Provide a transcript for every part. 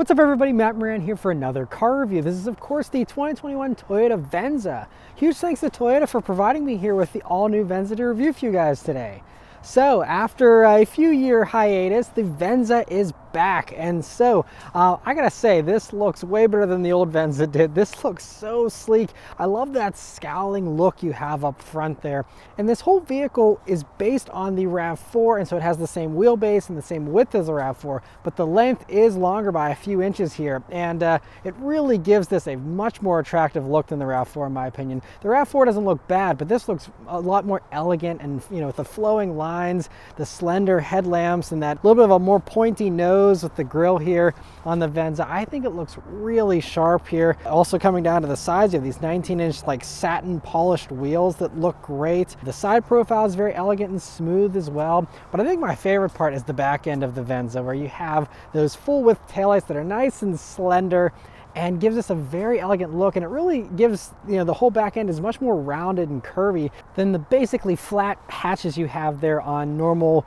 What's up everybody, Matt Maran here for another car review. This is of course the 2021 Toyota Venza. Huge thanks to Toyota for providing me here with the all-new Venza to review for you guys today. So after a few year hiatus, the Venza is back, and so I gotta say, this looks way better than the old Venza did. This looks so sleek. I love that scowling look you have up front there, and this whole vehicle is based on the RAV4, and so it has the same wheelbase and the same width as the RAV4, but the length is longer by a few inches here, and it really gives this a much more attractive look than the RAV4 in my opinion. The RAV4 doesn't look bad, but this looks a lot more elegant, and with the flowing lines, the slender headlamps, and that little bit of a more pointy nose with the grille here on the Venza. I think it looks really sharp here. Also coming down to the sides, you have these 19-inch like satin polished wheels that look great. The side profile is very elegant and smooth as well. But I think my favorite part is the back end of the Venza, where you have those full width taillights that are nice and slender and gives us a very elegant look, and it really gives the whole back end is much more rounded and curvy than the basically flat hatches you have there on normal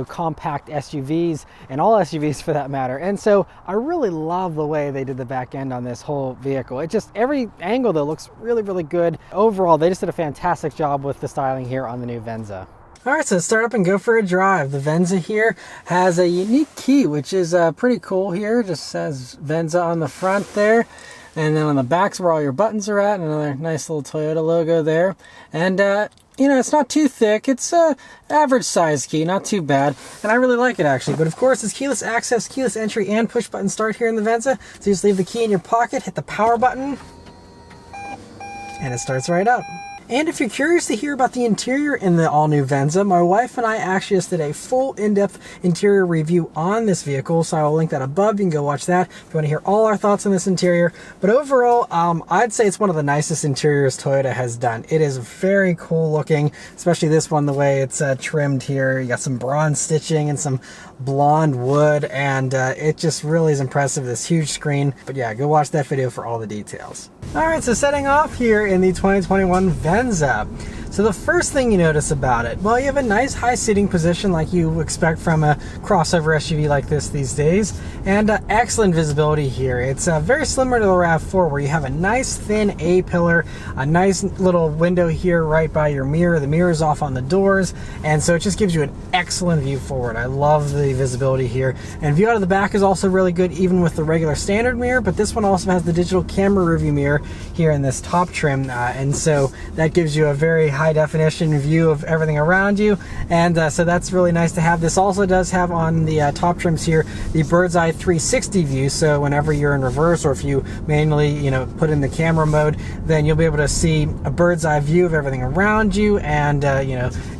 compact SUVs, and all SUVs for that matter. And so I really love the way they did the back end on this whole vehicle. It just, every angle though looks really good. Overall, they just did a fantastic job with the styling here on the new Venza. All right, so let's start up and go for a drive. The Venza here has a unique key, which is pretty cool here. Just says Venza on the front there. And then on the back's where all your buttons are at. Another nice little Toyota logo there. And, it's not too thick. It's a average size key, not too bad. And I really like it actually. But of course, it's keyless access, keyless entry, and push button start here in the Venza. So you just leave the key in your pocket, hit the power button, and it starts right up. And if you're curious to hear about the interior in the all-new Venza, my wife and I actually just did a full in-depth interior review on this vehicle, so I will link that above. You can go watch that if you want to hear all our thoughts on this interior. But overall, I'd say it's one of the nicest interiors Toyota has done. It is very cool looking, especially this one, the way it's trimmed here. You got some bronze stitching and some blonde wood, and it just really is impressive, this huge screen. But yeah, go watch that video for all the details. All right, so setting off here in the 2021 Venza. So the first thing you notice about it, well, you have a nice high seating position like you expect from a crossover SUV like this these days, and excellent visibility here. It's very similar to the RAV4, where you have a nice thin A-pillar, a nice little window here right by your mirror. The mirror is off on the doors, and so it just gives you an excellent view forward. I love the visibility here, and view out of the back is also really good, even with the regular standard mirror, but this one also has the digital camera rearview mirror here in this top trim, and so that gives you a very high definition view of everything around you, and so that's really nice to have. This also does have on the top trims here the bird's eye 360 view, so whenever you're in reverse, or if you manually put in the camera mode, then you'll be able to see a bird's eye view of everything around you. And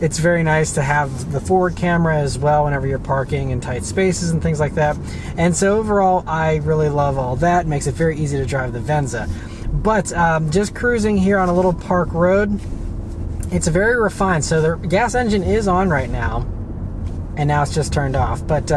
it's very nice to have the forward camera as well whenever you're parking in tight spaces and things like that. And so overall, I really love all that. It makes it very easy to drive the Venza. But just cruising here on a little park road, it's very refined. So the gas engine is on right now, and now it's just turned off, but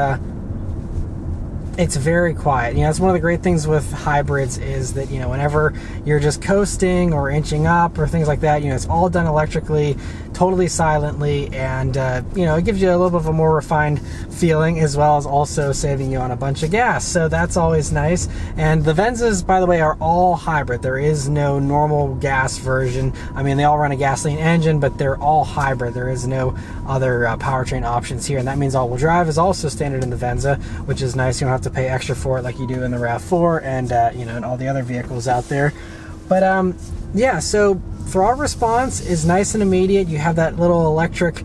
it's very quiet. It's one of the great things with hybrids is that, whenever you're just coasting or inching up or things like that, it's all done electrically, totally silently, and it gives you a little bit of a more refined feeling, as well as also saving you on a bunch of gas. So that's always nice. And the Venzas, by the way, are all hybrid. There is no normal gas version. I mean, they all run a gasoline engine, but they're all hybrid. There is no other powertrain options here, and that means all-wheel drive is also standard in the Venza, which is nice. You don't have to pay extra for it like you do in the RAV4 and and all the other vehicles out there. But yeah, so throttle response is nice and immediate. You have that little electric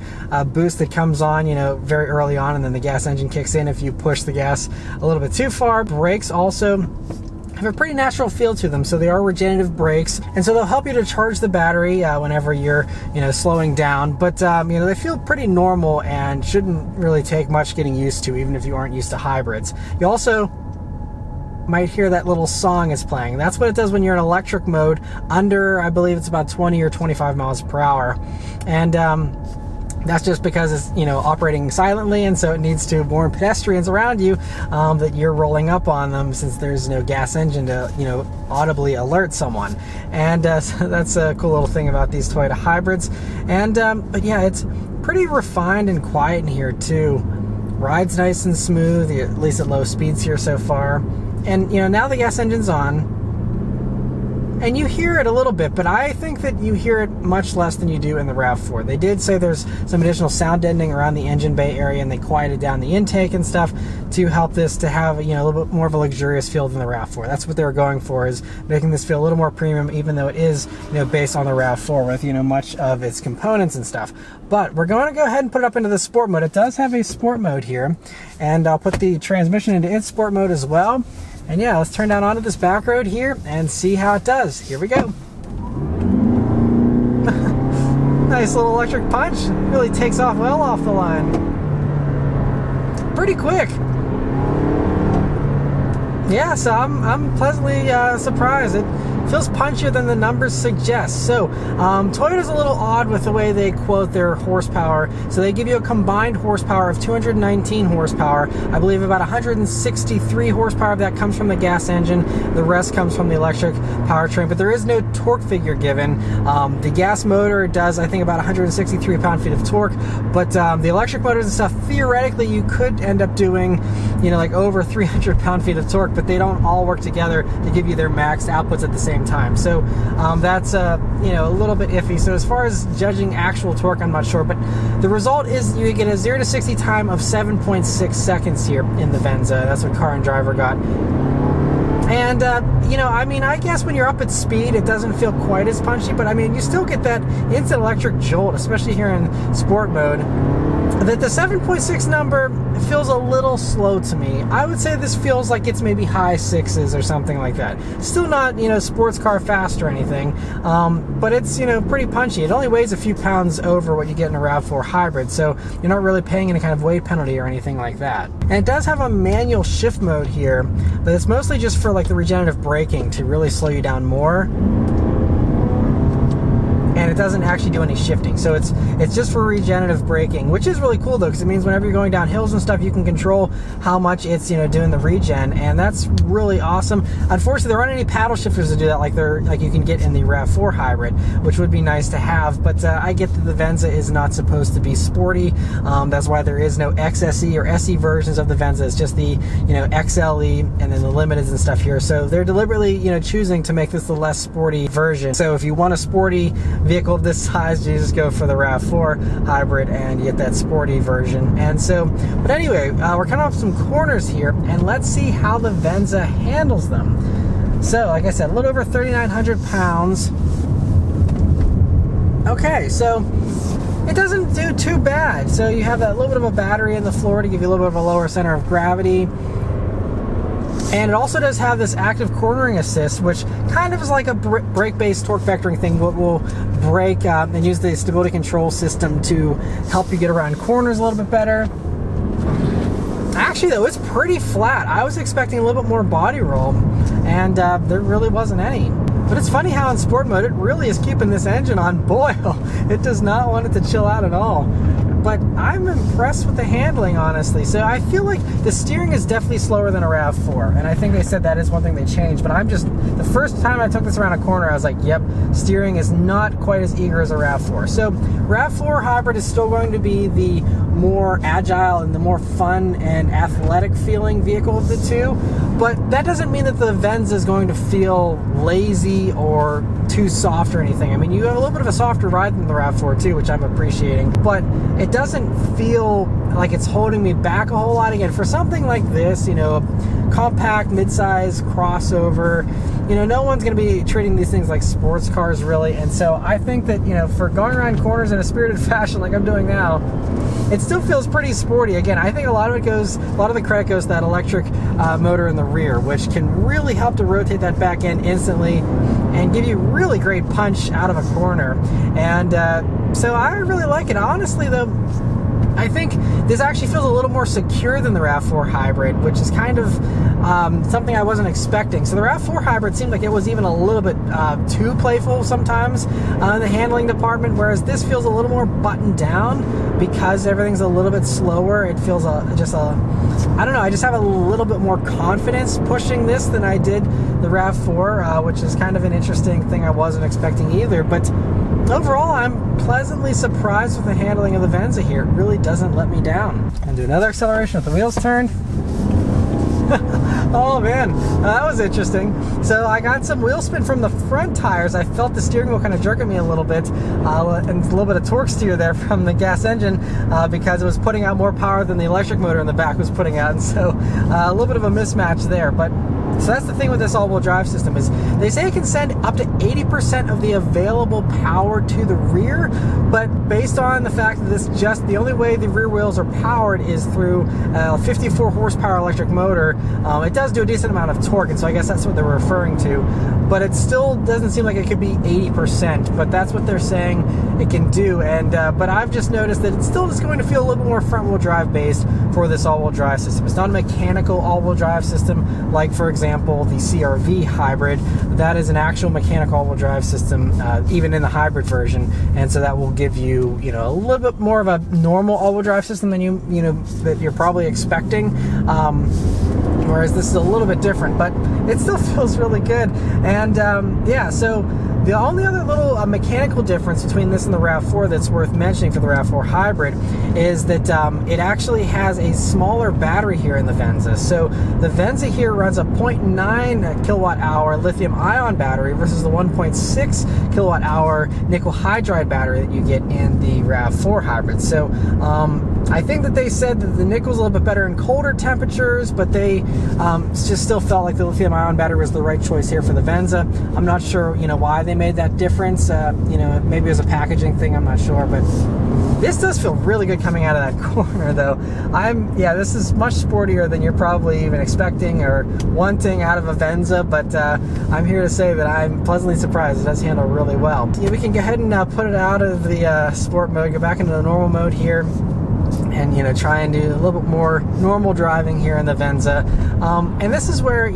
boost that comes on very early on, and then the gas engine kicks in if you push the gas a little bit too far. Brakes also have a pretty natural feel to them, so they are regenerative brakes, and so they'll help you to charge the battery whenever you're slowing down. But they feel pretty normal and shouldn't really take much getting used to, even if you aren't used to hybrids. You also might hear that little song is playing. That's what it does when you're in electric mode under, I believe it's about 20 or 25 miles per hour, and that's just because it's operating silently, and so it needs to warn pedestrians around you that you're rolling up on them, since there's no gas engine to audibly alert someone. And so that's a cool little thing about these Toyota hybrids. And but yeah, it's pretty refined and quiet in here too. Ride's nice and smooth, at least at low speeds here so far. And now the gas engine's on, and you hear it a little bit, but I think that you hear it much less than you do in the RAV4. They did say there's some additional sound deadening around the engine bay area, and they quieted down the intake and stuff to help this to have a little bit more of a luxurious feel than the RAV4. That's what they were going for, is making this feel a little more premium, even though it is based on the RAV4 with much of its components and stuff. But we're going to go ahead and put it up into the sport mode. It does have a sport mode here, and I'll put the transmission into its sport mode as well. And yeah, let's turn down onto this back road here and see how it does. Here we go. Nice little electric punch. Really takes off well off the line. Pretty quick. Yeah, so I'm pleasantly surprised. It feels punchier than the numbers suggest. So Toyota's a little odd with the way they quote their horsepower. So they give you a combined horsepower of 219 horsepower. I believe about 163 horsepower of that comes from the gas engine. The rest comes from the electric powertrain, but there is no torque figure given. The gas motor does, I think, about 163 pound-feet of torque, but the electric motors and stuff, theoretically, you could end up doing, like over 300 pound-feet of torque, but they don't all work together to give you their maxed outputs at the same time. So that's a little bit iffy. So as far as judging actual torque, I'm not sure, but the result is you get a 0 to 60 time of 7.6 seconds here in the Venza. That's what Car and Driver got. And, I guess when you're up at speed, it doesn't feel quite as punchy, but you still get that instant electric jolt, especially here in sport mode. That the 7.6 number feels a little slow to me. I would say this feels like it's maybe high sixes or something like that. Still not, sports car fast or anything, but it's, pretty punchy. It only weighs a few pounds over what you get in a RAV4 Hybrid, so you're not really paying any kind of weight penalty or anything like that. And it does have a manual shift mode here, but it's mostly just for like the regenerative braking to really slow you down more. And it doesn't actually do any shifting, so it's just for regenerative braking, which is really cool though, because it means whenever you're going down hills and stuff, you can control how much it's doing the regen, and that's really awesome. Unfortunately, there aren't any paddle shifters to do that like you can get in the RAV4 Hybrid, which would be nice to have. But I get that the Venza is not supposed to be sporty. That's why there is no XSE or SE versions of the Venza. It's just the XLE and then the Limiteds and stuff here. So they're deliberately choosing to make this the less sporty version. So if you want a sporty vehicle of this size, you just go for the RAV4 Hybrid and you get that sporty version. And so, but anyway, we're coming off some corners here, and let's see how the Venza handles them. So, like I said, a little over 3,900 pounds. Okay, so it doesn't do too bad. So you have that little bit of a battery in the floor to give you a little bit of a lower center of gravity. And it also does have this active cornering assist, which kind of is like a brake-based torque vectoring thing. Will brake and use the stability control system to help you get around corners a little bit better. Actually, though, it's pretty flat. I was expecting a little bit more body roll, and there really wasn't any. But it's funny how in sport mode, it really is keeping this engine on boil. It does not want it to chill out at all. But I'm impressed with the handling, honestly. So I feel like the steering is definitely slower than a RAV4, and I think they said that is one thing they changed. But the first time I took this around a corner, I was like, yep, steering is not quite as eager as a RAV4. So RAV4 Hybrid is still going to be the more agile and the more fun and athletic feeling vehicle of the two. But that doesn't mean that the Venza is going to feel lazy or too soft or anything. You have a little bit of a softer ride than the RAV4 too, which I'm appreciating. But it doesn't feel like it's holding me back a whole lot. Again, for something like this, a compact, mid-size crossover, no one's going to be treating these things like sports cars, really. And so I think that, for going around corners in a spirited fashion like I'm doing now, it still feels pretty sporty. Again, I think a lot of the credit goes to that electric motor in the rear, which can really help to rotate that back end instantly and give you really great punch out of a corner. And so I really like it. Honestly, though, I think this actually feels a little more secure than the RAV4 Hybrid, which is kind of something I wasn't expecting. So the RAV4 Hybrid seemed like it was even a little bit too playful sometimes in the handling department, whereas this feels a little more buttoned down because everything's a little bit slower. It feels I don't know, I just have a little bit more confidence pushing this than I did the RAV4, which is kind of an interesting thing I wasn't expecting either. But overall, I'm pleasantly surprised with the handling of the Venza here. It really doesn't let me down. And do another acceleration with the wheels turned. Oh man, that was interesting. So I got some wheel spin from the front tires. I felt the steering wheel kind of jerking me a little bit, and a little bit of torque steer there from the gas engine because it was putting out more power than the electric motor in the back was putting out, and so a little bit of a mismatch there. But so that's the thing with this all-wheel drive system, is they say it can send up to 80% of the available power to the rear, but based on the fact that the only way the rear wheels are powered is through a 54 horsepower electric motor, it does do a decent amount of torque, and so I guess that's what they're referring to. But it still doesn't seem like it could be 80%, but that's what they're saying it can do. And but I've just noticed that it still is going to feel a little more front-wheel drive based for this all-wheel drive system. It's not a mechanical all-wheel drive system like, for example, the RAV4 Hybrid. That is an actual mechanical all-wheel drive system, even in the hybrid version, and so that will give you, a little bit more of a normal all-wheel drive system than that you're probably expecting. Whereas this is a little bit different, but it still feels really good. And yeah, so the only other little mechanical difference between this and the RAV4 that's worth mentioning for the RAV4 Hybrid is that it actually has a smaller battery here in the Venza. So the Venza here runs a 0.9 kilowatt hour lithium ion battery versus the 1.6 kilowatt hour nickel hydride battery that you get in the RAV4 Hybrid. So I think that they said that the nickel's a little bit better in colder temperatures, but they just still felt like the lithium ion battery was the right choice here for the Venza. I'm not sure, why they made that difference. Maybe it was a packaging thing, I'm not sure, but this does feel really good coming out of that corner, though. This is much sportier than you're probably even expecting or wanting out of a Venza, but I'm here to say that I'm pleasantly surprised. It does handle really well. We can go ahead and put it out of the sport mode, go back into the normal mode here, and try and do a little bit more normal driving here in the Venza. And this is where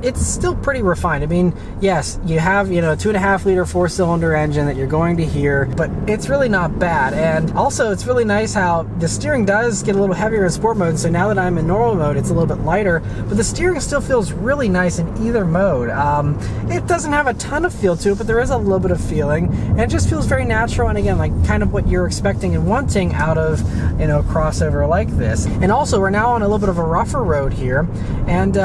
it's still pretty refined. I mean, yes, you have a 2.5 liter 4-cylinder engine that you're going to hear, but it's really not bad. And also it's really nice how the steering does get a little heavier in sport mode, so now that I'm in normal mode it's a little bit lighter, but the steering still feels really nice in either mode. It doesn't have a ton of feel to it, but there is a little bit of feeling, and it just feels very natural, and again, like kind of what you're expecting and wanting out of a crossover like this. And also we're now on a little bit of a rougher road here, and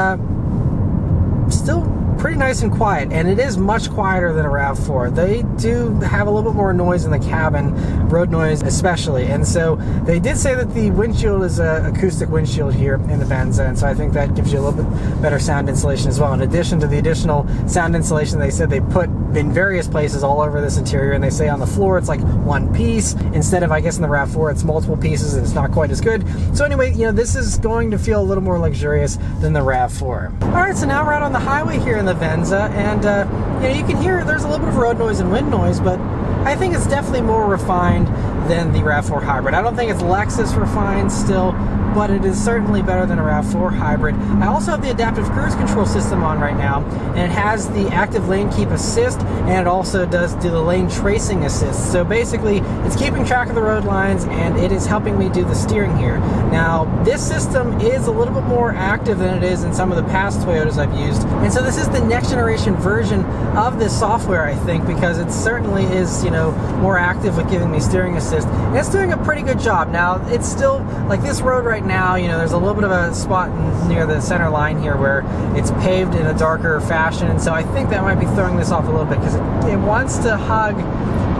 still pretty nice and quiet, and it is much quieter than a RAV4. They do have a little bit more noise in the cabin, road noise especially, and so they did say that the windshield is an acoustic windshield here in the Venza, and so I think that gives you a little bit better sound insulation as well. In addition to the additional sound insulation they said they put in various places all over this interior, and they say on the floor it's like one piece instead of, I guess in the RAV4 it's multiple pieces, and it's not quite as good. So anyway, this is going to feel a little more luxurious than the RAV4. Alright, so now we're out on the highway here in the Venza, and you can hear there's a little bit of road noise and wind noise, but I think it's definitely more refined than the RAV4 Hybrid. I don't think it's Lexus refined still, but it is certainly better than a RAV4 Hybrid. I also have the adaptive cruise control system on right now, and it has the active lane keep assist, and it also does do the lane tracing assist. So basically, it's keeping track of the road lines, and it is helping me do the steering here. Now, this system is a little bit more active than it is in some of the past Toyotas I've used, and so this is the next generation version of this software, I think, because it certainly is, more active with giving me steering assist, and it's doing a pretty good job. Now, it's still, like this road right now, there's a little bit of a spot near the center line here where it's paved in a darker fashion, and so I think that might be throwing this off a little bit because it wants to hug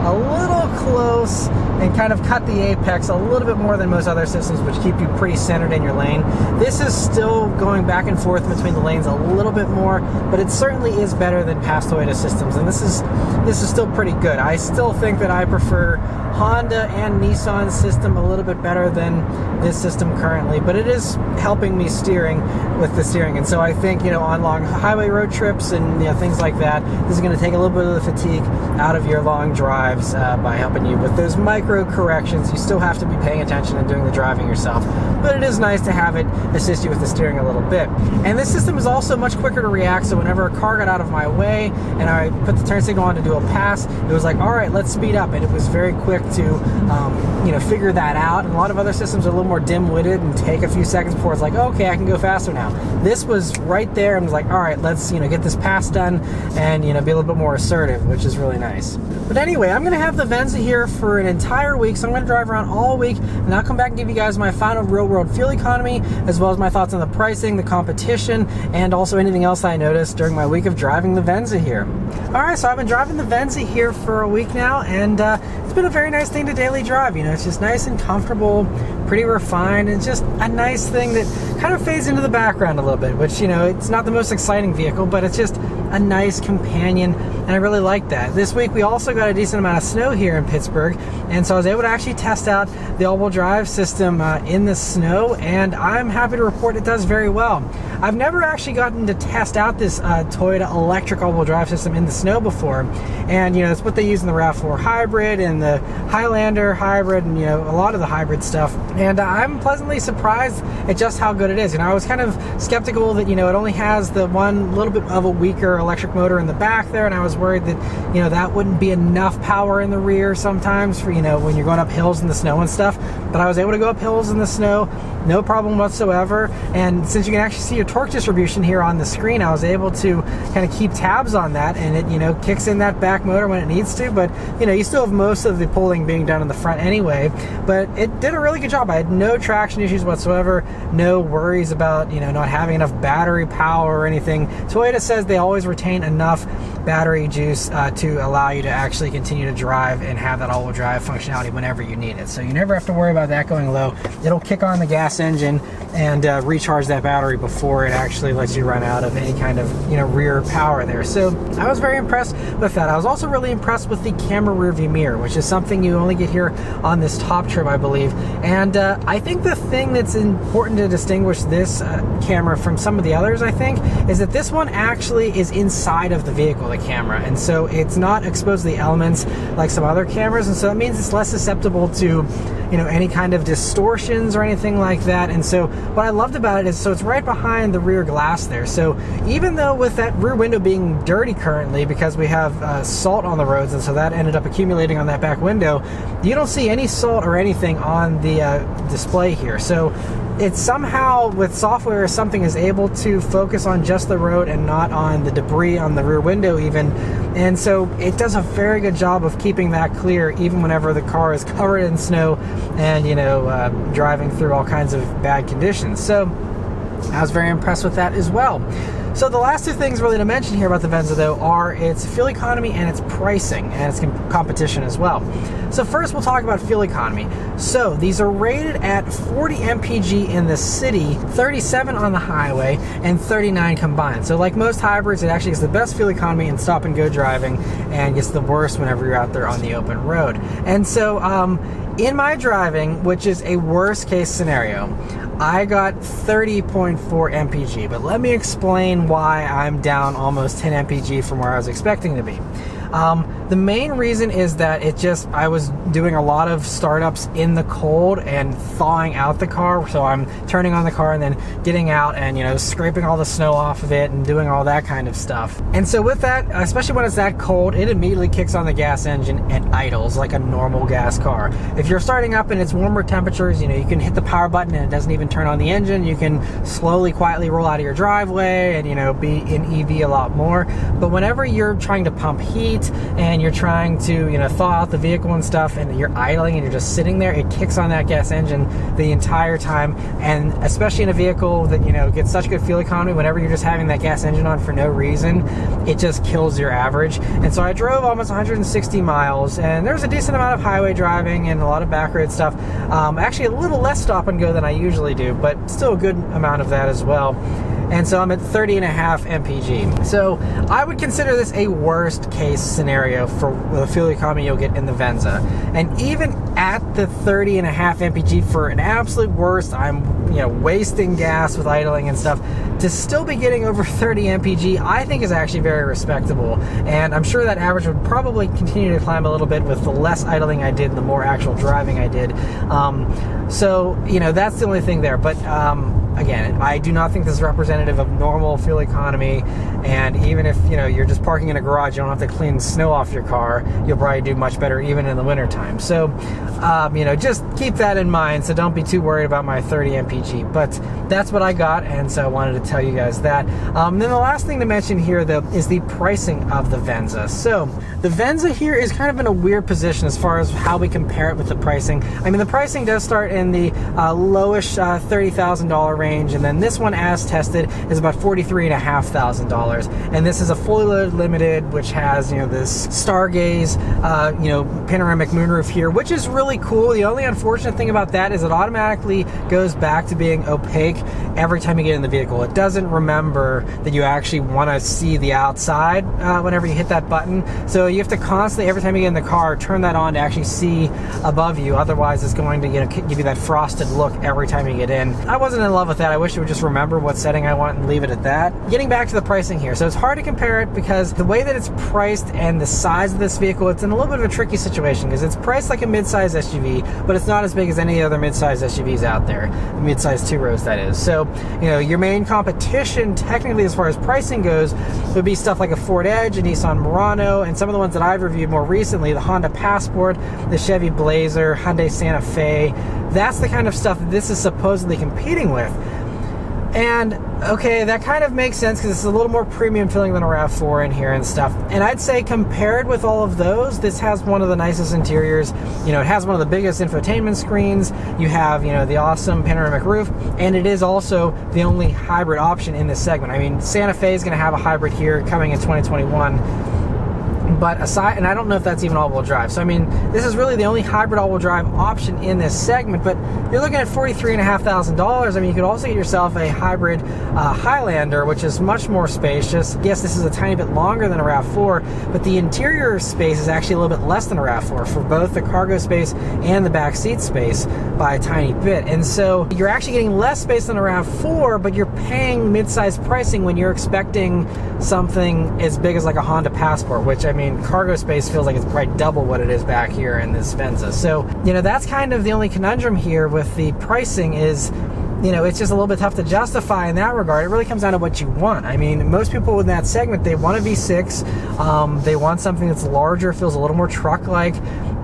a little close and kind of cut the apex a little bit more than most other systems, which keep you pretty centered in your lane. This is still going back and forth between the lanes a little bit more, but it certainly is better than past Toyota systems, and this is still pretty good. I still think that I prefer Honda and Nissan's system a little bit better than this system currently, but it is helping me with the steering, and so I think on long highway road trips and things like that, this is going to take a little bit of the fatigue out of your long drives by helping you with those micro corrections. You still have to be paying attention and doing the driving yourself, but it is nice to have it assist you with the steering a little bit. And this system is also much quicker to react, so whenever a car got out of my way and I put the turn signal on to do a pass, it was like, all right, let's speed up, and it was very quick to figure that out. And a lot of other systems are a little more dim-witted and take a few seconds before it's like, okay, I can go faster now. This was right there and was like, all right, let's get this pass done and be a little bit more assertive, which is really nice. But anyway, I'm going to have the Venza here for an entire entire week. So I'm going to drive around all week, and I'll come back and give you guys my final real-world fuel economy, as well as my thoughts on the pricing, the competition, and also anything else that I noticed during my week of driving the Venza here. All right, so I've been driving the Venza here for a week now, and it's been a very nice thing to daily drive. You know, it's just nice and comfortable, pretty refined, and just a nice thing that kind of fades into the background a little bit, which, you know, it's not the most exciting vehicle, but it's just a nice companion, and I really like that. This week we also got a decent amount of snow here in Pittsburgh, and so I was able to actually test out the all-wheel drive system in the snow, and I'm happy to report it does very well. I've never actually gotten to test out this Toyota electric all-wheel drive system in the snow before, and you know, it's what they use in the RAV4 Hybrid and the Highlander Hybrid, and you know, a lot of the hybrid stuff, and I'm pleasantly surprised at just how good it is. You know, I was kind of skeptical that, you know, it only has the one little bit of a weaker electric motor in the back there, and I was worried that, you know, that wouldn't be enough power in the rear sometimes for, you know, when you're going up hills in the snow and stuff. But I was able to go up hills in the snow, no problem whatsoever. And since you can actually see your torque distribution here on the screen, I was able to kind of keep tabs on that, and it, you know, kicks in that back motor when it needs to. But, you know, you still have most of the pulling being done in the front anyway. But it did a really good job. I had no traction issues whatsoever, no worries about, you know, not having enough battery power or anything. Toyota says they always retain enough battery juice to allow you to actually continue to drive and have that all-wheel drive functionality whenever you need it. So you never have to worry about that going low. It'll kick on the gas engine and recharge that battery before it actually lets you run out of any kind of, you know, rear power there. So I was very impressed with that. I was also really impressed with the camera rear view mirror, which is something you only get here on this top trim, I believe. And I think the thing that's important to distinguish this camera from some of the others, I think, is that this one actually is inside of the vehicle, the camera, and so it's not exposed to the elements like some other cameras, and so that means it's less susceptible to, you know, any kind of distortions or anything like that. And so what I loved about it is, so it's right behind the rear glass there, so even though with that rear window being dirty currently because we have salt on the roads, and so that ended up accumulating on that back window, you don't see any salt or anything on the display here. So it's somehow, with software, something is able to focus on just the road and not on the debris on the rear window even. And so it does a very good job of keeping that clear even whenever the car is covered in snow and, you know, driving through all kinds of bad conditions. So I was very impressed with that as well. So the last two things really to mention here about the Venza, though, are its fuel economy and its pricing and its competition as well. So first we'll talk about fuel economy. So these are rated at 40 mpg in the city, 37 on the highway, and 39 combined. So like most hybrids, it actually gets the best fuel economy in stop and go driving and gets the worst whenever you're out there on the open road. And so in my driving, which is a worst case scenario, I got 30.4 mpg, but let me explain why I'm down almost 10 mpg from where I was expecting to be. The main reason is that I was doing a lot of startups in the cold and thawing out the car, so I'm turning on the car and then getting out and, you know, scraping all the snow off of it and doing all that kind of stuff. And so with that, especially when it's that cold, it immediately kicks on the gas engine and idles like a normal gas car. If you're starting up and it's warmer temperatures, you know, you can hit the power button and it doesn't even turn on the engine. You can slowly, quietly roll out of your driveway and, you know, be in EV a lot more. But whenever you're trying to pump heat and you're trying to, you know, thaw out the vehicle and stuff, and you're idling and you're just sitting there, it kicks on that gas engine the entire time. And especially in a vehicle that, you know, gets such good fuel economy, whenever you're just having that gas engine on for no reason, it just kills your average. And so I drove almost 160 miles, and there's a decent amount of highway driving and a lot of back road stuff. Actually a little less stop and go than I usually do, but still a good amount of that as well. And so I'm at 30.5 mpg. So I would consider this a worst case scenario for the fuel economy you'll get in the Venza. And even at the 30.5 mpg, for an absolute worst, I'm, you know, wasting gas with idling and stuff, to still be getting over 30 mpg, I think is actually very respectable. And I'm sure that average would probably continue to climb a little bit with the less idling I did and the more actual driving I did. So, you know, that's the only thing there. But again, I do not think this is representative of normal fuel economy, and even if, you know, you're just parking in a garage, you don't have to clean snow off your car, you'll probably do much better even in the wintertime. So, you know, just keep that in mind, so don't be too worried about my 30 mpg, but that's what I got, and so I wanted to tell you guys that. Then the last thing to mention here, though, is the pricing of the Venza. So, the Venza here is kind of in a weird position as far as how we compare it with the pricing. I mean, the pricing does start in the lowish $30,000 range, and then this one, as tested, is about $43,500. And this is a fully loaded limited, which has, you know, this stargaze, you know, panoramic moonroof here, which is really cool. The only unfortunate thing about that is it automatically goes back to being opaque every time you get in the vehicle. It doesn't remember that you actually want to see the outside whenever you hit that button. So you have to constantly, every time you get in the car, turn that on to actually see above you. Otherwise, it's going to, you know, give you that frosted look every time you get in. I wasn't in love with that. I wish it would just remember what setting I want and leave it at that. Getting back to the pricing here. So it's hard to compare it because the way that it's priced and the size of this vehicle, it's in a little bit of a tricky situation because it's priced like a mid-size SUV, but it's not as big as any other mid-size SUVs out there. Mid-size two-rows, that is. So, you know, your main competition, technically, as far as pricing goes, would be stuff like a Ford Edge, a Nissan Murano, and some of the ones that I've reviewed more recently, the Honda Passport, the Chevy Blazer, Hyundai Santa Fe. That's the kind of stuff that this is supposedly competing with. And, okay, that kind of makes sense because it's a little more premium feeling than a RAV4 in here and stuff. And I'd say compared with all of those, this has one of the nicest interiors. You know, it has one of the biggest infotainment screens. You have, you know, the awesome panoramic roof. And it is also the only hybrid option in this segment. I mean, Santa Fe is going to have a hybrid here coming in 2021. But aside, and I don't know if that's even all-wheel drive. So, I mean, this is really the only hybrid all-wheel drive option in this segment, but you're looking at $43,500. I mean, you could also get yourself a hybrid Highlander, which is much more spacious. Yes, this is a tiny bit longer than a RAV4, but the interior space is actually a little bit less than a RAV4 for both the cargo space and the back seat space by a tiny bit. And so you're actually getting less space than a RAV4, but you're paying mid-size pricing when you're expecting something as big as like a Honda Passport, which, I mean, cargo space feels like it's probably double what it is back here in this Venza. So, you know, that's kind of the only conundrum here with the pricing is, you know, it's just a little bit tough to justify in that regard. It really comes down to what you want. I mean, most people in that segment, they want a V6, they want something that's larger, feels a little more truck-like.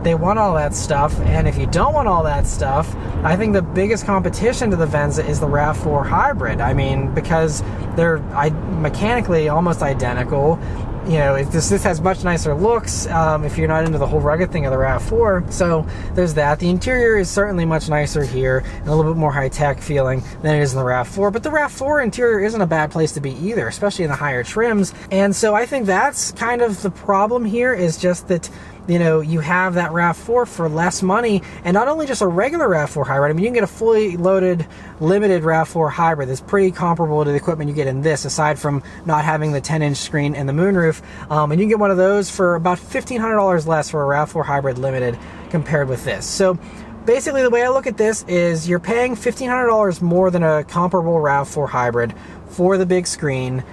They want all that stuff, and if you don't want all that stuff, I think the biggest competition to the Venza is the RAV4 Hybrid. I mean, because they're mechanically almost identical. You know, this has much nicer looks if you're not into the whole rugged thing of the RAV4. So there's that. The interior is certainly much nicer here and a little bit more high-tech feeling than it is in the RAV4. But the RAV4 interior isn't a bad place to be either, especially in the higher trims. And so I think that's kind of the problem here, is just that, you know, you have that RAV4 for less money, and not only just a regular RAV4 hybrid. I mean, you can get a fully loaded, limited RAV4 hybrid that's pretty comparable to the equipment you get in this, aside from not having the 10-inch screen and the moonroof. And you can get one of those for about $1,500 less for a RAV4 hybrid limited compared with this. So basically, the way I look at this is you're paying $1,500 more than a comparable RAV4 hybrid for the big screen,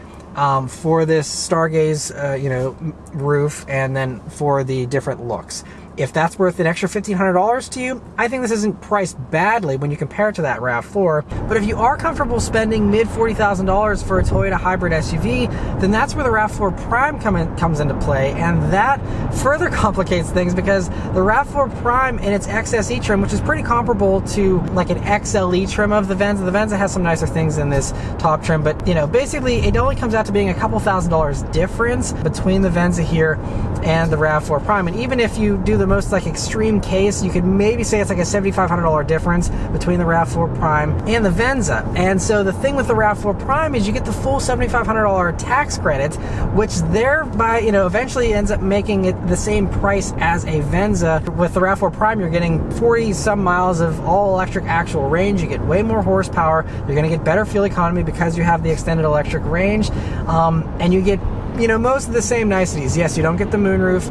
for this stargaze, you know, roof, and then for the different looks. If that's worth an extra $1,500 to you, I think this isn't priced badly when you compare it to that RAV4. But if you are comfortable spending mid $40,000 for a Toyota hybrid SUV, then that's where the RAV4 Prime comes into play, and that further complicates things because the RAV4 Prime in its XSE trim, which is pretty comparable to like an XLE trim of the Venza. The Venza has some nicer things in this top trim, but, you know, basically it only comes out to being a couple $1,000s difference between the Venza here and the RAV4 Prime. And even if you do the most like extreme case, you could maybe say it's like a $7,500 difference between the RAV4 Prime and the Venza. And so the thing with the RAV4 Prime is you get the full $7,500 tax credit, which thereby, you know, eventually ends up making it the same price as a Venza. With the RAV4 Prime, you're getting 40 some miles of all electric actual range. You get way more horsepower. You're going to get better fuel economy because you have the extended electric range, and you get you know, most of the same niceties. Yes, you don't get the moonroof,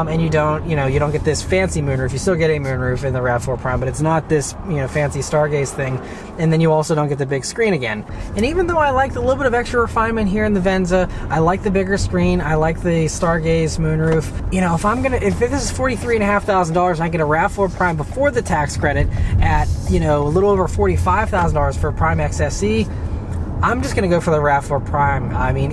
and you don't get this fancy moonroof. You still get a moonroof in the RAV4 Prime, but it's not this, you know, fancy stargaze thing. And then you also don't get the big screen again. And even though I like a little bit of extra refinement here in the Venza, I like the bigger screen, I like the stargaze moonroof. You know, if this is $43,500 and I get a RAV4 Prime before the tax credit at, you know, a little over $45,000 for a Prime XSE, I'm just going to go for the RAV4 Prime. I mean,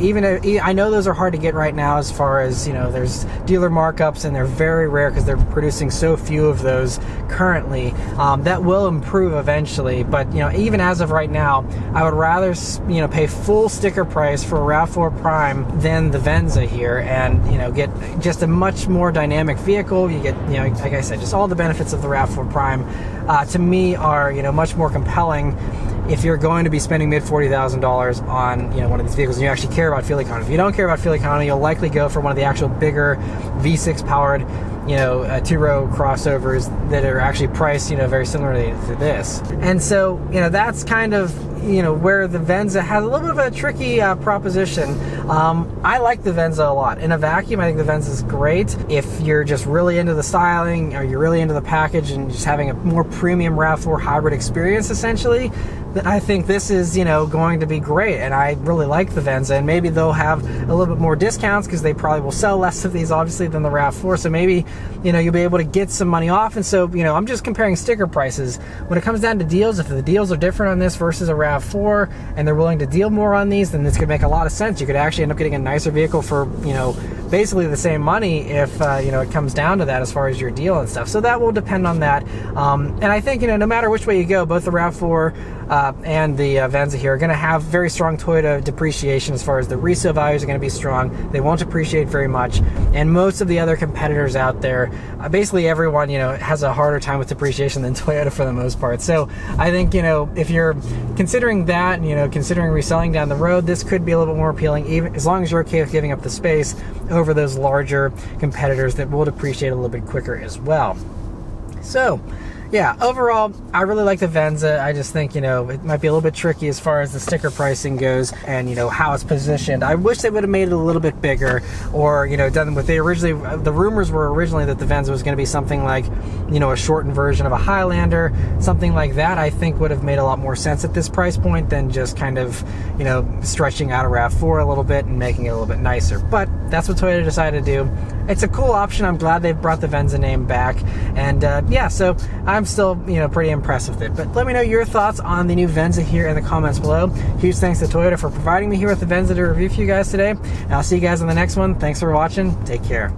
I know those are hard to get right now, as far as, you know, there's dealer markups and they're very rare because they're producing so few of those currently. That will improve eventually, but, you know, even as of right now, I would rather, you know, pay full sticker price for a RAV4 Prime than the Venza here, and, you know, get just a much more dynamic vehicle. You get, you know, like I said, just all the benefits of the RAV4 Prime, to me, are, you know, much more compelling if you're going to be spending mid $40,000 on, you know, one of these vehicles and you actually care about fuel economy. If you don't care about fuel economy, you'll likely go for one of the actual bigger V6 powered, you know, two-row crossovers that are actually priced, you know, very similarly to this. And so, you know, that's kind of, you know, where the Venza has a little bit of a tricky proposition. I like the Venza a lot. In a vacuum, I think the Venza is great. If you're just really into the styling, or you're really into the package and just having a more premium RAV4 hybrid experience, essentially, then I think this is, you know, going to be great. And I really like the Venza, and maybe they'll have a little bit more discounts because they probably will sell less of these, obviously, than the RAV4. So maybe, you know, you'll be able to get some money off. And so, you know, I'm just comparing sticker prices. When it comes down to deals, if the deals are different on this versus a RAV4, and they're willing to deal more on these, then this could make a lot of sense. You could actually end up getting a nicer vehicle for, you know, basically the same money if, you know, it comes down to that as far as your deal and stuff. So that will depend on that. And I think, you know, no matter which way you go, both the RAV4 and the Venza here are going to have very strong Toyota depreciation. As far as the resale values are going to be strong, they won't appreciate very much. And most of the other competitors out there, basically everyone, you know, has a harder time with depreciation than Toyota for the most part. So I think, you know, if you're considering that, and, you know, considering reselling down the road, this could be a little bit more appealing, even as long as you're okay with giving up the space over those larger competitors that will depreciate a little bit quicker as well. So yeah, overall, I really like the Venza. I just think, you know, it might be a little bit tricky as far as the sticker pricing goes and, you know, how it's positioned. I wish they would have made it a little bit bigger, or, you know, done what they originally, the rumors were originally that the Venza was going to be something like, you know, a shortened version of a Highlander, something like that. I think would have made a lot more sense at this price point than just kind of, you know, stretching out a RAV4 a little bit and making it a little bit nicer. But that's what Toyota decided to do. It's a cool option. I'm glad they've brought the Venza name back. And yeah, so I'm still, you know, pretty impressed with it. But let me know your thoughts on the new Venza here in the comments below. Huge thanks to Toyota for providing me here with the Venza to review for you guys today. And I'll see you guys on the next one. Thanks for watching. Take care.